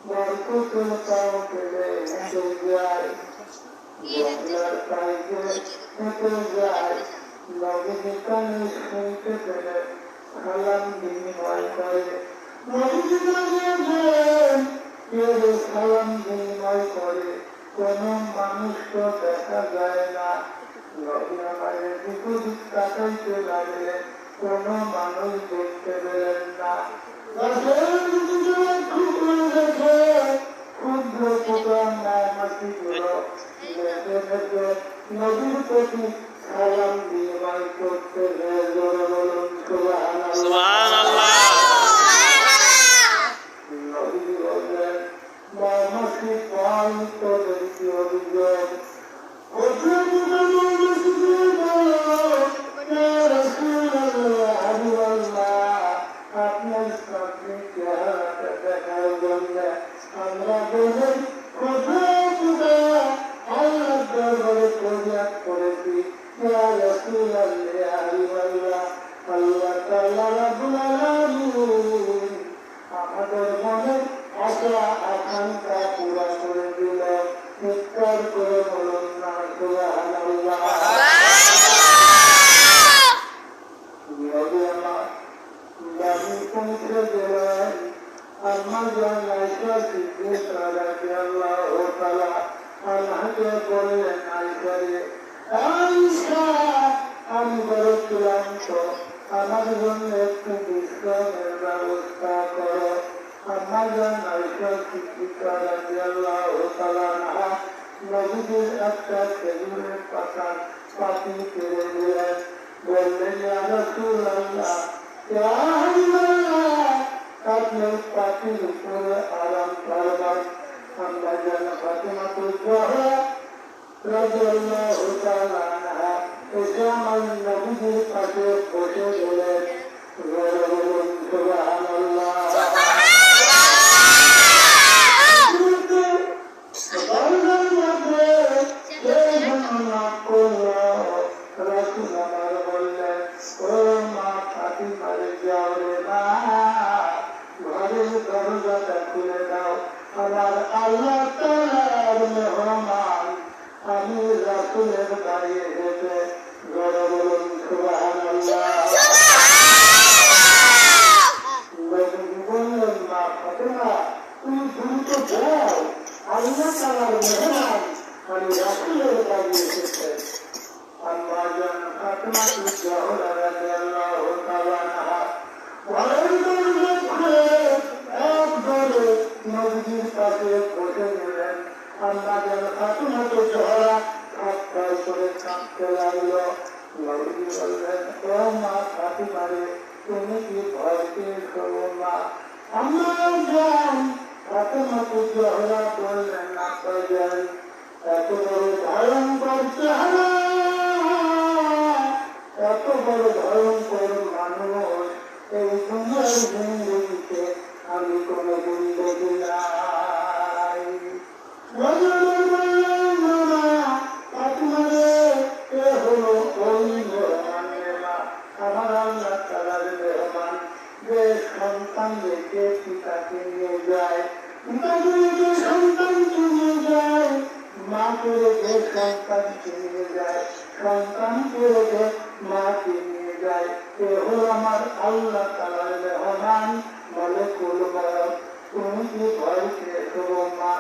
বরকতের পাও পেলে হেঁটে যায়, বদলার পাইকে হেঁটে যায়, নবীজি কানে শুনতে পেলে সালাম বিনিময় করে। নবীজি বলেন, কেউ সালাম বিনিময় করে, কোন মানুষ তো দেখা যায় না। নবী আমাদের বিপরীত তাকাইতে লাগলেন, কোন মানুষ দেখতে পেলেন না। ক্ষুদ্র প্রধান নামাজি গুলো নদীর প্রতি সালাম বিনিময় করতে নদী বললেন মহামাসি ফল তোদেরকে অভিযোগ আপনার সামনে চেহারাটা দেখার জন্য আমরা বলে আল্লাহ দরবারে ফরিয়াদ করেছি, আল্লাহ তাআলা রাব্বুল আলামিন আমাদের মনের আশা আকাঙ্ক্ষা পুরা করে দিল। চিৎকার করে বলুন না সুবহানাল্লাহ। নবী আমার বাড়ি পৌঁছে গেলেন। আম্মা জান আয়েশা সিদ্দিকা রাদিয়াল্লাহু তাআলা আনহাকে বললেন, আয়েশা রে, আয়েশা আমি বড় ক্লান্ত, আমার জন্য একটু বিশ্রামের ব্যবস্থা করো। আম্মা জান আয়েশা সিদ্দিকা রাদিয়াল্লাহু তাআলা আনহা নবীজির একটা খেজুরের পাতা পাতি কেড়ে দিলেন। বললেন, ইয়া রাসূলুল্লাহ, ইয়া হাবিবাল্লাহ, আপনি পাতির উপরে আরাম করবেন। আম্মা জান ফাতিমাতুজ জোহরা রাদিয়াল্লাহু তাআলা আনহা এসে আমার নবীজির পাশে বসে গেলেন। বলুন সুবহানাল্লাহ। রাসূল আমার বললেন, ও মা ফাতিমারে যাও রে মা, ঘরের দরজাটা খুলে দাও, আমার আল্লাহ তাআলার মেহমান আমি রাসূলের বাড়ি এসেছে। ঘরে বলুন সুবহানাল্লাহ। নবীজি বললেন, মা ফাতিমা তুমি দ্রুত যাও, আল্লাহ তাআলার মেহমান আমি রাসূলের বাড়ি এসেছে। আম্মা জান ফাতিমাতুজ জোহরা রাদিয়াল্লাহু তাআলা আনহা ঘরের দরজা খুলে একবারে নবীজির পাশে বসে গেলেন। আম্মা জান ফাতিমাতুজ জোহরা হাতটাই করে কাঁদতে লাগলো। নবীজি বললেন, ও মা ফাতিমা রে, তুমি কি ভয় পেয়েছো মা? আম্মা জান ফাতিমাতুজ জোহরা বললেন, না যাই, এত বড় ভয়ঙ্কর চেহারা, এত বড় ভয়ঙ্কর মানুষ এই দুনিয়ার জিন্দেগিতে আমি কোনদিন দেখি নাই। আমার আল্লাহ তাআলার মেহমান, যে সন্তান রেখে পিতাকে নিয়ে যায়, পিতাকে রেখে সন্তানকে নিয়ে যায়, মাকে রেখে সন্তানকে নিয়ে যায়, সন্তানকে রেখে মাকে নিয়ে যায়, এ হল আমার আল্লাহ তাআলার মেহমান। বলে কুল বয়স, তুমি কি ভয় পেয়েছো মা?